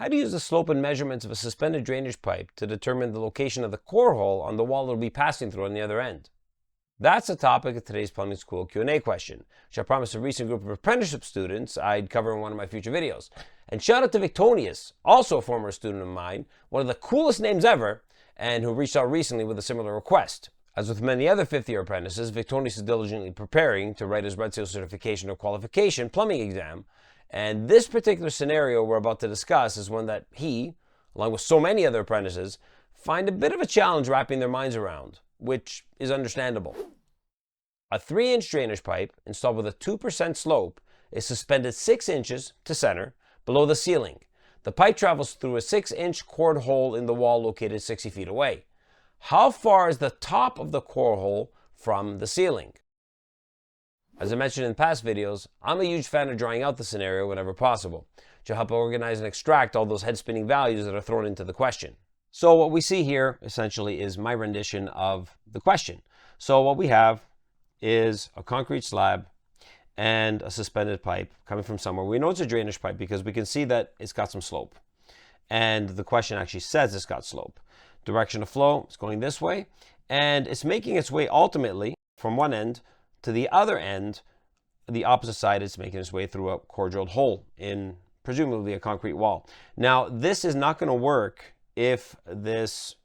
How to use the slope and measurements of a suspended drainage pipe to determine the location of the core hole on the wall it will be passing through on the other end. That's the topic of today's plumbing school Q&A question, which I promised a recent group of apprenticeship students I'd cover in one of my future videos. And shout out to Victonius, also a former student of mine, one of the coolest names ever, and who reached out recently with a similar request. As with many other fifth-year apprentices, Victonius is diligently preparing to write his Red Seal Certification or Qualification plumbing exam. And this particular scenario we're about to discuss is one that he, along with so many other apprentices, find a bit of a challenge wrapping their minds around, which is understandable. A 3-inch drainage pipe installed with a 2% slope is suspended 6 inches to center below the ceiling. The pipe travels through a 6-inch core hole in the wall located 60 feet away. How far is the top of the core hole from the ceiling? As I mentioned in past videos, I'm a huge fan of drawing out the scenario whenever possible to help organize and extract all those head-spinning values that are thrown into the question. So what we see here essentially is my rendition of the question. So what we have is a concrete slab and a suspended pipe coming from somewhere. We know it's a drainage pipe because we can see that it's got some slope. And the question actually says it's got slope. Direction of flow is going this way, and it's making its way ultimately from one end to the other end. The opposite side is making its way through a core drilled hole in presumably a concrete wall. Now, this is not going to work if this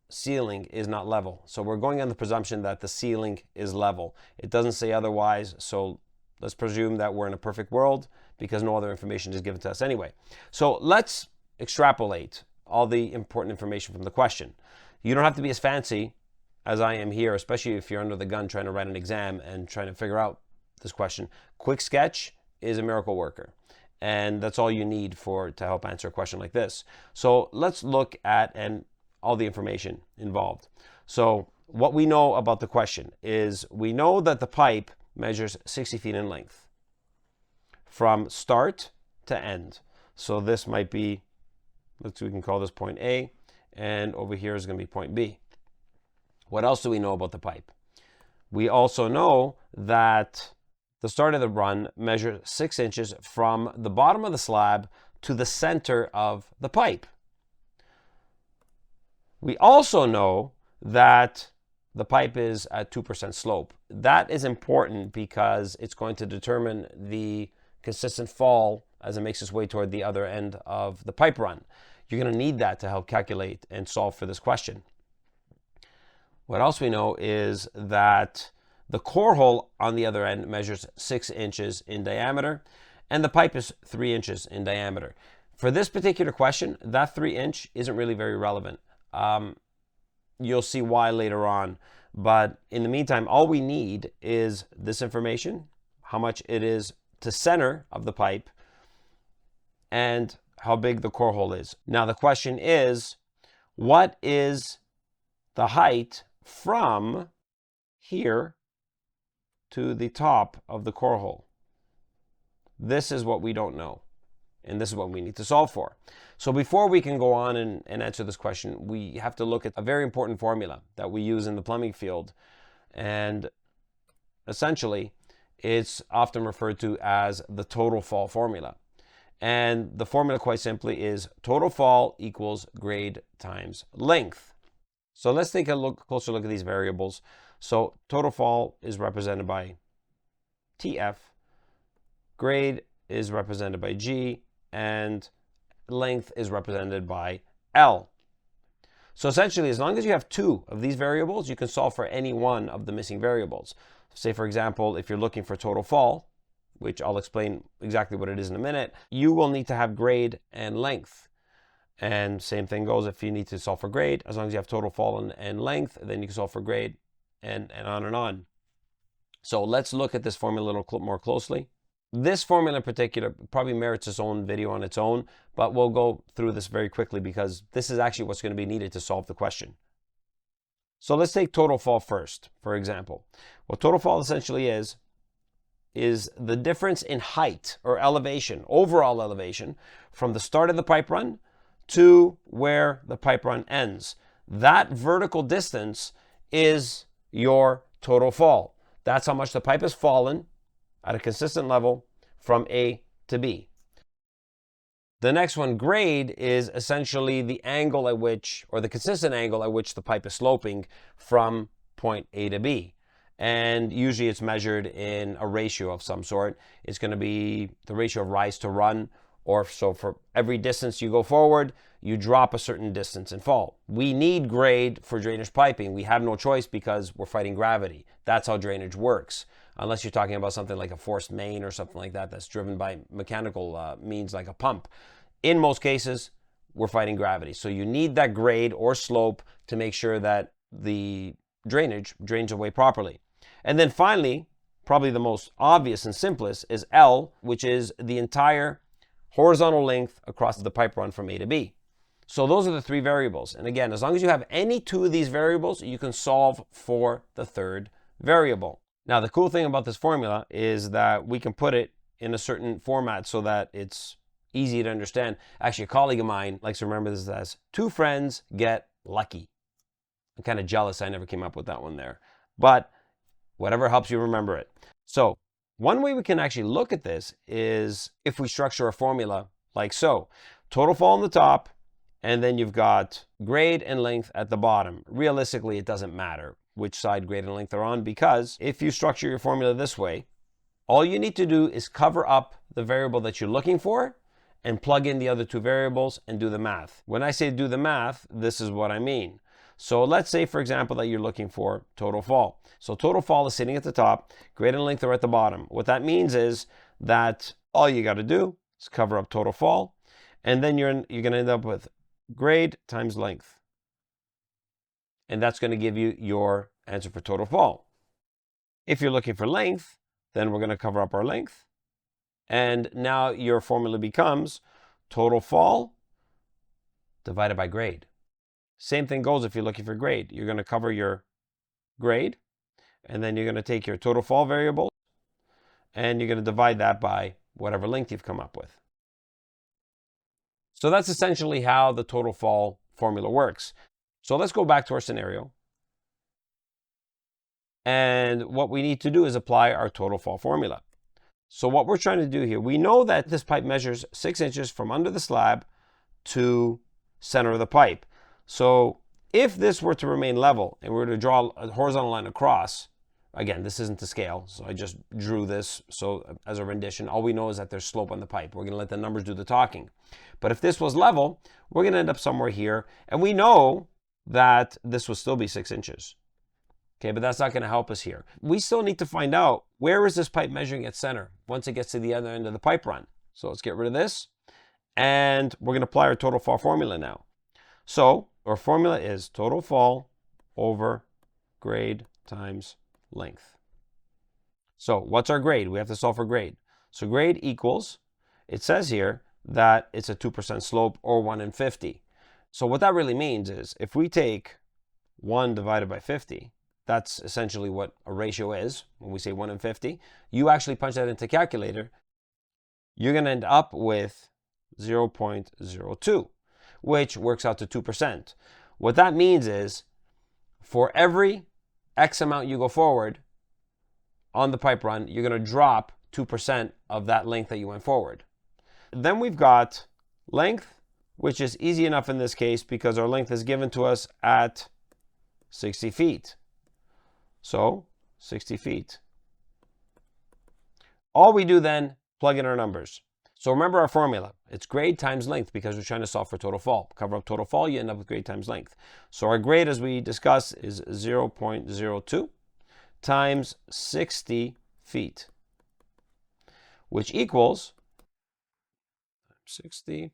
ceiling is not level. So we're going on the presumption that the ceiling is level. It doesn't say otherwise, so let's presume that we're in a perfect world because no other information is given to us anyway. So let's extrapolate all the important information from the question. You don't have to be as fancy as I am here, especially if you're under the gun trying to write an exam and trying to figure out this question. Quick sketch is a miracle worker, and that's all you need to help answer a question like this. So let's look at all the information involved. So what we know about the question is we know that the pipe measures 60 feet in length from start to end. So this might be, we can call this point A, and over here is going to be point B. What else do we know about the pipe? We also know that the start of the run measures 6 inches from the bottom of the slab to the center of the pipe. We also know that the pipe is at 2% slope. That is important because it's going to determine the consistent fall as it makes its way toward the other end of the pipe run. You're going to need that to help calculate and solve for this question. What else we know is that the core hole on the other end measures 6 inches in diameter, and the pipe is 3 inches in diameter. For this particular question, that 3-inch isn't really very relevant. You'll see why later on. But in the meantime, all we need is this information, how much it is to center of the pipe, and how big the core hole is. Now the question is, what is the height from here to the top of the core hole? This is what we don't know, and this is what we need to solve for. So before we can go on and answer this question, we have to look at a very important formula that we use in the plumbing field, and essentially it's often referred to as the total fall formula. And the formula quite simply is total fall equals grade times length. So let's take a closer look at these variables. So total fall is represented by TF, grade is represented by G, and length is represented by L. So essentially, as long as you have 2 of these variables, you can solve for any one of the missing variables. Say, for example, if you're looking for total fall, which I'll explain exactly what it is in a minute, you will need to have grade and length. And same thing goes if you need to solve for grade. As long as you have total fall and length, then you can solve for grade, and on and on. So let's look at this formula a little more closely. This formula in particular probably merits its own video on its own, but we'll go through this very quickly because this is actually what's going to be needed to solve the question. So let's take total fall first, for example. What total fall essentially is the difference in height or elevation, overall elevation, from the start of the pipe run to where the pipe run ends. That vertical distance is your total fall. That's how much the pipe has fallen at a consistent level from A to B. The next one, grade, is essentially the angle at which, or the consistent angle at which the pipe is sloping from point A to B. And usually it's measured in a ratio of some sort. It's going to be the ratio of rise to run, or so for every distance you go forward, you drop a certain distance and fall. We need grade for drainage piping. We have no choice because we're fighting gravity. That's how drainage works. Unless you're talking about something like a forced main or something like that that's driven by mechanical means like a pump. In most cases, we're fighting gravity. So you need that grade or slope to make sure that the drainage drains away properly. And then finally, probably the most obvious and simplest is L, which is the entire horizontal length across the pipe run from A to B. So those are the three variables. And again, as long as you have any two of these variables, you can solve for the third variable. Now, the cool thing about this formula is that we can put it in a certain format so that it's easy to understand. Actually, a colleague of mine likes to remember this as 2 friends get lucky. I'm kind of jealous I never came up with that one there. But whatever helps you remember it. So one way we can actually look at this is if we structure a formula like so. Total fall on the top, and then you've got grade and length at the bottom. Realistically, it doesn't matter which side grade and length are on, because if you structure your formula this way, all you need to do is cover up the variable that you're looking for and plug in the other 2 variables and do the math. When I say do the math, this is what I mean. So let's say, for example, that you're looking for total fall. So total fall is sitting at the top, grade and length are at the bottom. What that means is that all you got to do is cover up total fall, and then you're going to end up with grade times length. And that's going to give you your answer for total fall. If you're looking for length, then we're going to cover up our length. And now your formula becomes total fall divided by grade. Same thing goes if you're looking for grade. You're going to cover your grade, and then you're going to take your total fall variable, and you're going to divide that by whatever length you've come up with. So that's essentially how the total fall formula works. So let's go back to our scenario. And what we need to do is apply our total fall formula. So what we're trying to do here, we know that this pipe measures 6 inches from under the slab to center of the pipe. So if this were to remain level and we were to draw a horizontal line across, again, this isn't to scale, so I just drew this so as a rendition. All we know is that there's slope on the pipe. We're going to let the numbers do the talking. But if this was level, we're going to end up somewhere here, and we know that this would still be 6 inches. Okay, but that's not going to help us here. We still need to find out, where is this pipe measuring at center once it gets to the other end of the pipe run. So let's get rid of this, and we're going to apply our total fall formula now. So our formula is total fall over grade times length. So what's our grade? We have to solve for grade. So grade equals, it says here that it's a 2% slope, or 1 in 50. So what that really means is if we take 1 divided by 50, that's essentially what a ratio is when we say 1 in 50. You actually punch that into a calculator, you're going to end up with 0.02, which works out to 2%. What that means is for every X amount you go forward on the pipe run, you're going to drop 2% of that length that you went forward. Then we've got length, which is easy enough in this case because our length is given to us at 60 feet. So 60 feet. All we do then, plug in our numbers. So remember our formula. It's grade times length because we're trying to solve for total fall. Cover up total fall, you end up with grade times length. So our grade, as we discussed, is 0.02 times 60 feet, which equals 60,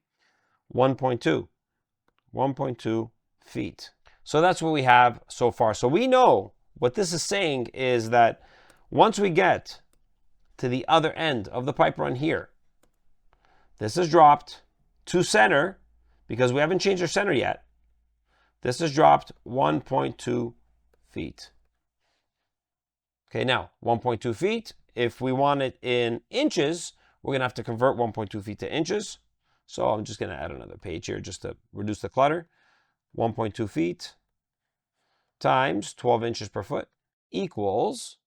1.2 feet. So that's what we have so far. So we know what this is saying is that once we get to the other end of the pipe run here, this is dropped to center because we haven't changed our center yet. This is dropped 1.2 feet. Okay, now 1.2 feet, if we want it in inches, we're going to have to convert 1.2 feet to inches. So I'm just going to add another page here just to reduce the clutter. 1.2 feet times 12 inches per foot equals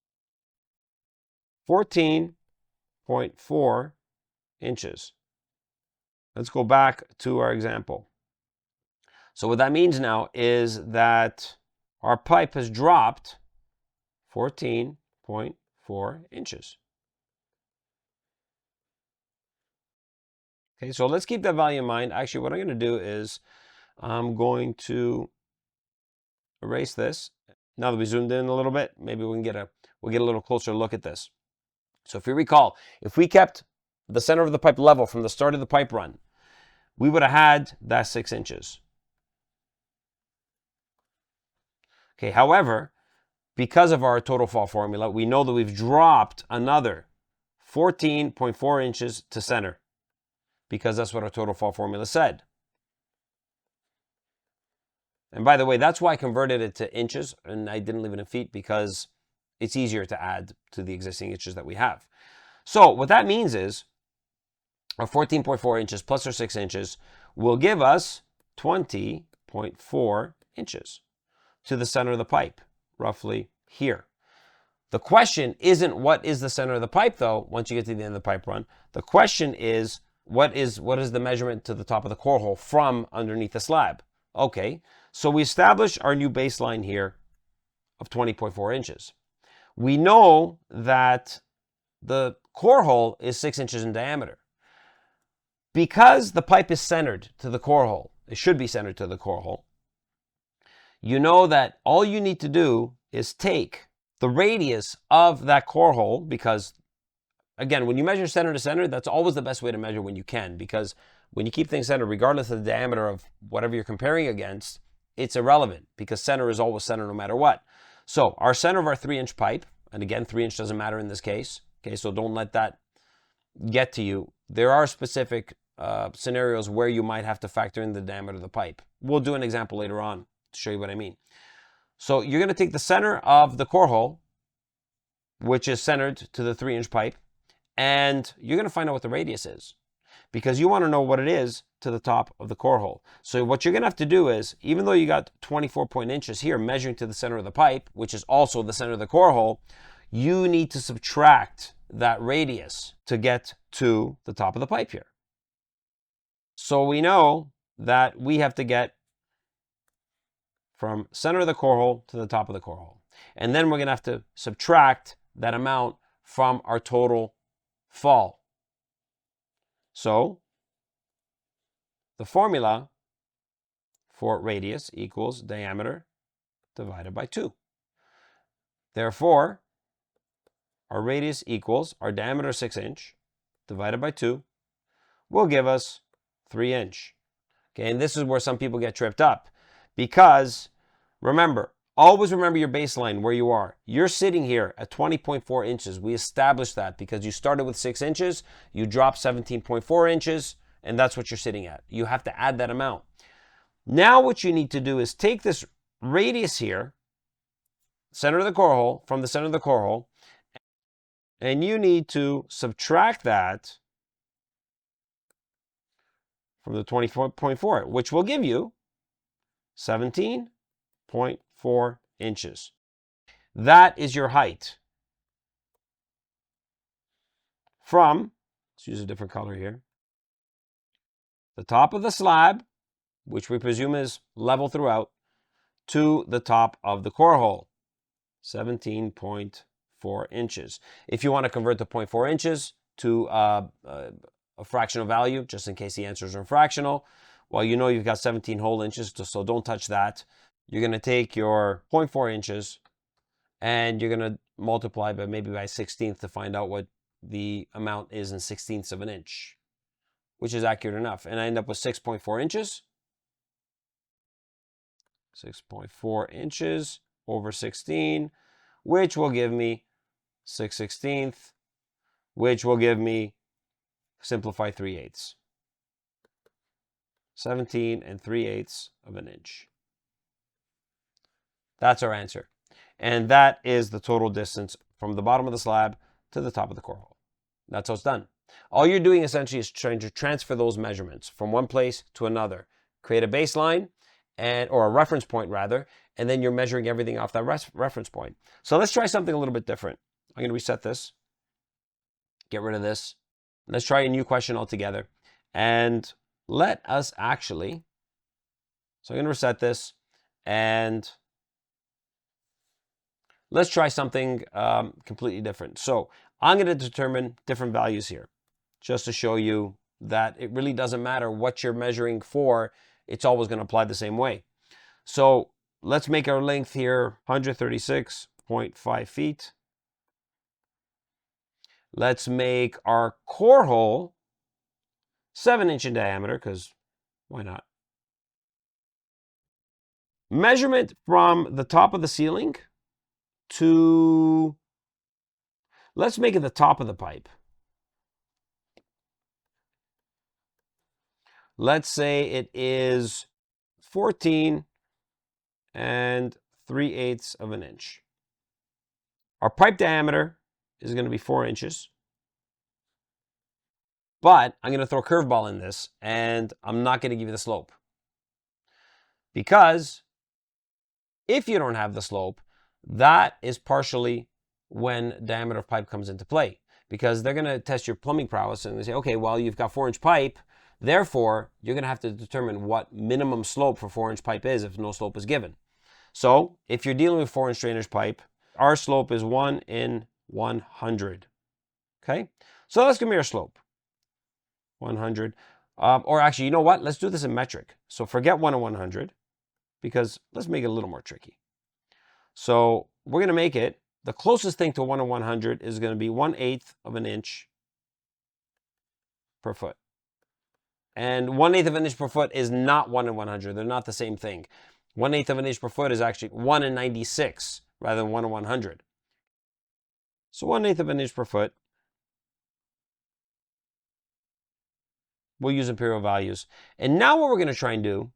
14.4 inches. let's go back to our example. So what that means now is that our pipe has dropped 14.4 inches. Okay, so let's keep that value in mind. Actually, what I'm going to do is I'm going to erase this. Now that we zoomed in a little bit, maybe we'll get a little closer look at this. So if you recall, if we kept the center of the pipe level from the start of the pipe run, we would have had that 6 inches. Okay, however, because of our total fall formula, we know that we've dropped another 14.4 inches to center, because that's what our total fall formula said. And by the way, that's why I converted it to inches and I didn't leave it in feet, because it's easier to add to the existing inches that we have. So what that means is our 14.4 inches plus our 6 inches will give us 20.4 inches to the center of the pipe, roughly here. The question isn't what is the center of the pipe, though, once you get to the end of the pipe run. The question is, what is the measurement to the top of the core hole from underneath the slab? Okay, so we establish our new baseline here of 20.4 inches. We know that the core hole is 6 inches in diameter. Because the pipe is centered to the core hole, it should be centered to the core hole, you know that all you need to do is take the radius of that core hole, because again, when you measure center to center, that's always the best way to measure when you can, because when you keep things centered, regardless of the diameter of whatever you're comparing against, it's irrelevant, because center is always center no matter what. So our center of our 3-inch pipe, and again, 3 inch doesn't matter in this case, okay, so don't let that get to you. There are specific scenarios where you might have to factor in the diameter of the pipe. We'll do an example later on to show you what I mean. So you're going to take the center of the core hole, which is centered to the 3-inch pipe, and you're going to find out what the radius is, because you want to know what it is to the top of the core hole. So what you're going to have to do is, even though you got 24 inches here measuring to the center of the pipe, which is also the center of the core hole, you need to subtract that radius to get to the top of the pipe here. So we know that we have to get from center of the core hole to the top of the core hole. And then we're going to have to subtract that amount from our total fall. So the formula for radius equals diameter divided by 2. Therefore, our radius equals our diameter 6 inch divided by 2 will give us 3 inch. Okay, and this is where some people get tripped up, because remember, always remember your baseline where you are. You're sitting here at 20.4 inches. We established that because you started with 6 inches, you dropped 17.4 inches, and that's what you're sitting at. You have to add that amount. Now what you need to do is take this radius here, center of the core hole, from the center of the core hole, and you need to subtract that from the 24.4, which will give you 17.4 inches. That is your height from, let's use a different color here, the top of the slab, which we presume is level throughout, to the top of the core hole, 17.4 inches. If you want to convert the 0.4 inches to a fractional value, just in case the answers are fractional, well, you know you've got 17 whole inches, so don't touch that. You're going to take your 0.4 inches and you're going to multiply by maybe by 16th to find out what the amount is in 16ths of an inch, which is accurate enough. And I end up with 6.4 inches. 6.4 inches over 16, which will give me 6/16, which will give me, simplify 3/8. 17 3/8 of an inch. That's our answer. And that is the total distance from the bottom of the slab to the top of the core hole. That's how it's done. All you're doing essentially is trying to transfer those measurements from one place to another. Create a baseline, or a reference point rather, and then you're measuring everything off that reference point. So let's try something a little bit different. I'm going to reset this, get rid of this. Let's try a new question altogether. And let us actually, so I'm going to reset this, and let's try something completely different. So I'm going to determine different values here, just to show you that it really doesn't matter what you're measuring for, it's always going to apply the same way. So let's make our length here 136.5 feet. Let's make our core hole 7-inch in diameter, because why not? Measurement from the top of the ceiling to, let's make it the top of the pipe. Let's say it is 14 3/8 of an inch. Our pipe diameter is going to be 4 inches. But I'm going to throw a curveball in this, and I'm not going to give you the slope. Because if you don't have the slope, that is partially when diameter of pipe comes into play. Because they're going to test your plumbing prowess, and they say, okay, well, you've got 4-inch pipe. Therefore, you're going to have to determine what minimum slope for 4-inch pipe is if no slope is given. So if you're dealing with 4-inch drainage pipe, our slope is 1 in 100. Okay? So let's give me our slope. 100. Or actually, you know what? Let's do this in metric. So forget 1 in 100, because let's make it a little more tricky. So we're going to make it, the closest thing to 1 in 100 is going to be 1/8 of an inch per foot. And 1/8 of an inch per foot is not 1 in 100. They're not the same thing. 1/8 of an inch per foot is actually 1 in 96 rather than 1 in 100. So 1/8 of an inch per foot. We'll use imperial values. And now what we're going to try and do,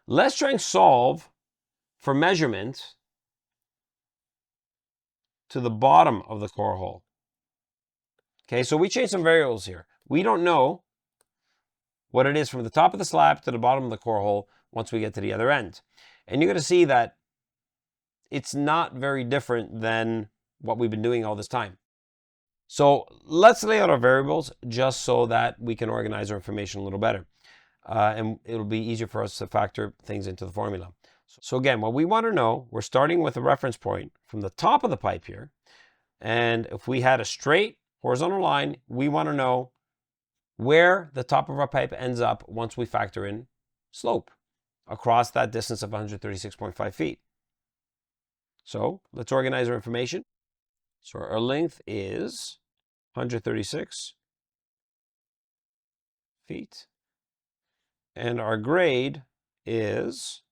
let's try and solve for measurement to the bottom of the core hole. Okay, so we changed some variables here. We don't know what it is from the top of the slab to the bottom of the core hole once we get to the other end. And you're going to see that it's not very different than what we've been doing all this time. So let's lay out our variables just so that we can organize our information a little better. And it'll be easier for us to factor things into the formula. So again, what we want to know, we're starting with a reference point from the top of the pipe here. And if we had a straight horizontal line, we want to know where the top of our pipe ends up once we factor in slope across that distance of 136.5 feet. So let's organize our information. So our length is 136 feet. And our grade is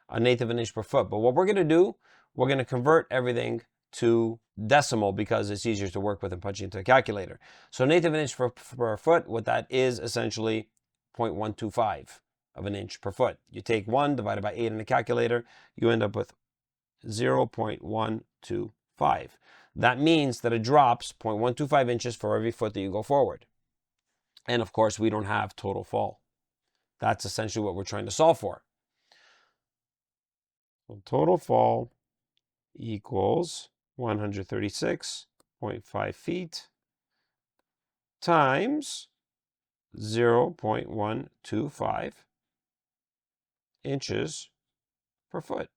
1/8 of an inch per foot. But what we're going to do, we're going to convert everything to decimal because it's easier to work with and punch into a calculator. So 1/8 of an inch per foot, what that is essentially 0.125 of an inch per foot. You take 1 divided by 8 in the calculator, you end up with 0.125. That means that it drops 0.125 inches for every foot that you go forward. And of course, we don't have total fall. That's essentially what we're trying to solve for. So total fall equals 136.5 feet times 0.125 inches per foot.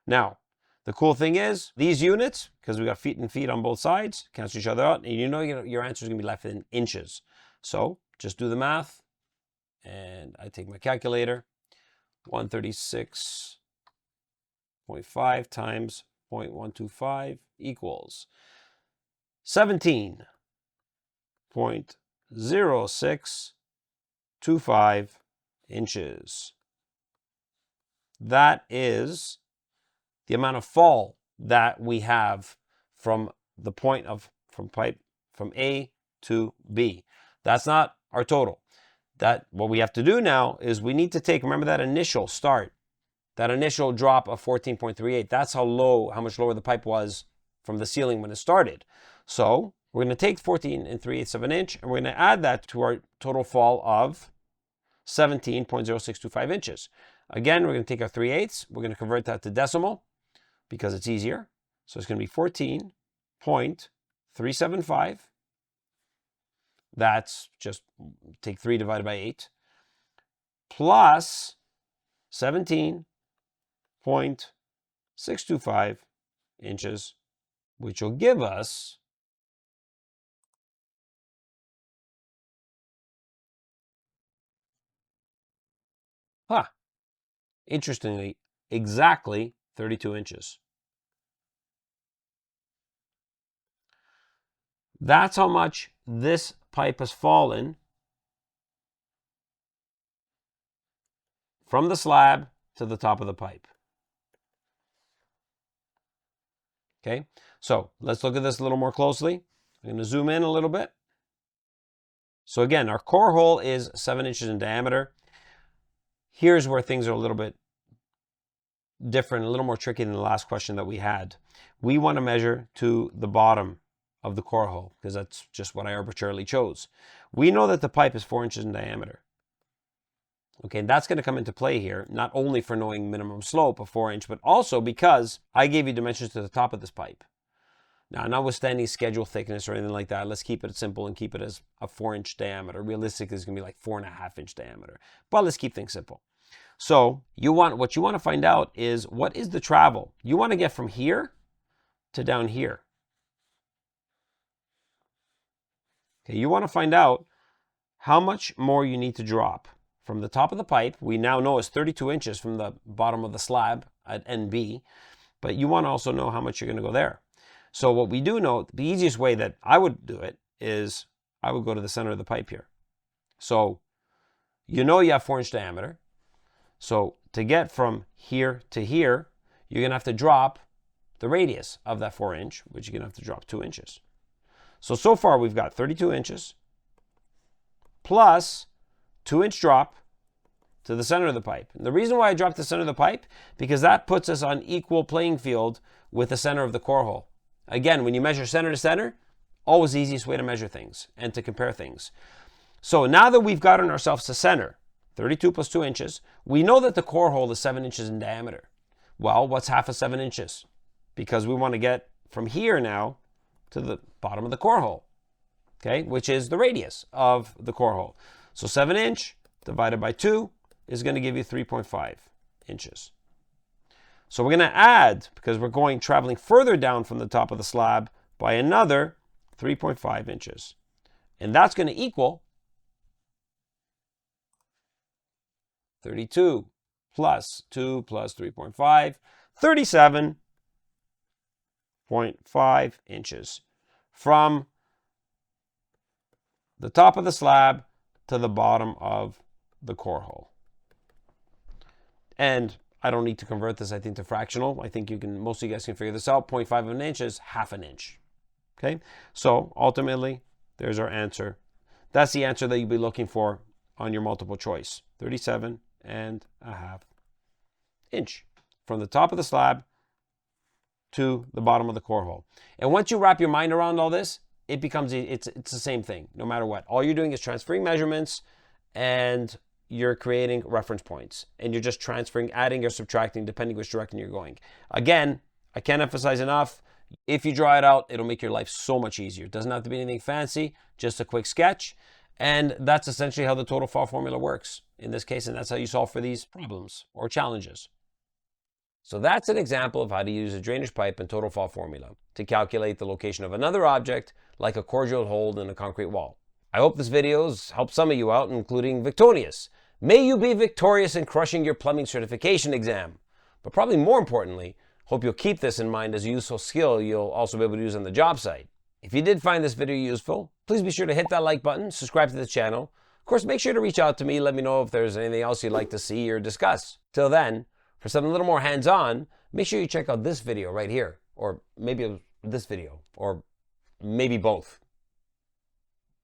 Now, the cool thing is, these units, because we got feet and feet on both sides, cancel each other out, and you know your answer is going to be left in inches. So just do the math, and I take my calculator, 136.5 times 0.125 equals 17.0625 inches. That is the amount of fall that we have from the point of from A to B. That's not our total. That what we have to do now is we need to take, remember that initial start, that initial drop of 14.38. That's how much lower the pipe was from the ceiling when it started. So we're going to take 14 3/8 of an inch, and we're going to add that to our total fall of 17.0625 inches. Again, we're going to take our 3/8, we're going to convert that to decimal because it's easier. So it's going to be 14.375 That's just take 3 divided by 8, plus 17.625 inches, which will give us interestingly, exactly 32 inches. That's how much this pipe has fallen from the slab to the top of the pipe. Okay, so let's look at this a little more closely. I'm going to zoom in a little bit. So again, our core hole is 7 inches in diameter. Here's where things are a little bit different, a little more tricky than the last question that we had. We want to measure to the bottom of the core hole because that's just what I arbitrarily chose. We know that the pipe is 4 inches in diameter. Okay, and that's going to come into play here, not only for knowing minimum slope of 4 inch, but also because I gave you dimensions to the top of this pipe. Now, notwithstanding schedule thickness or anything like that, let's keep it simple and keep it as a 4 inch diameter. Realistically, it's going to be like 4.5 inch diameter. But let's keep things simple. So what you want to find out is what is the travel? You want to get from here to down here. Okay, you want to find out how much more you need to drop. From the top of the pipe, we now know is 32 inches from the bottom of the slab at NB, but you want to also know how much you're going to go there. So what we do know, the easiest way that I would do it is I would go to the center of the pipe here. So you know you have 4 inch diameter. So to get from here to here, you're going to have to drop the radius of that 4 inch, which you're going to have to drop 2 inches. So far we've got 32 inches plus 2 inch drop to the center of the pipe. And the reason why I dropped the center of the pipe, because that puts us on equal playing field with the center of the core hole. Again, when you measure center to center, always the easiest way to measure things and to compare things. So now that we've gotten ourselves to center, 32 plus 2 inches, we know that the core hole is 7 inches in diameter. Well, what's half of 7 inches? Because we want to get from here now to the bottom of the core hole, okay, which is the radius of the core hole. So 7 inch divided by 2 is going to give you 3.5 inches. So we're going to add, because we're traveling further down from the top of the slab, by another 3.5 inches. And that's going to equal 32 plus 2 plus 3.5, 37.5 inches from the top of the slab to the bottom of the core hole. And I don't need to convert this, I think, to fractional. I think most of you guys can figure this out. 0.5 of an inch is half an inch. Okay, so ultimately, there's our answer. That's the answer that you'll be looking for on your multiple choice. 37.5 inch from the top of the slab to the bottom of the core hole. And once you wrap your mind around all this, it's the same thing, no matter what. All you're doing is transferring measurements and you're creating reference points. And you're just transferring, adding or subtracting, depending which direction you're going. Again, I can't emphasize enough, if you draw it out, it'll make your life so much easier. It doesn't have to be anything fancy, just a quick sketch. And that's essentially how the total fall formula works in this case, and that's how you solve for these problems or challenges. So that's an example of how to use a drainage pipe and total fall formula to calculate the location of another object like a core drilled hole in a concrete wall. I hope this video has helped some of you out, including Victorious. May you be victorious in crushing your plumbing certification exam. But probably more importantly, hope you'll keep this in mind as a useful skill you'll also be able to use on the job site. If you did find this video useful, please be sure to hit that like button, subscribe to the channel. Of course, make sure to reach out to me, let me know if there's anything else you'd like to see or discuss. Till then, for something a little more hands-on, make sure you check out this video right here, or maybe this video, or maybe both.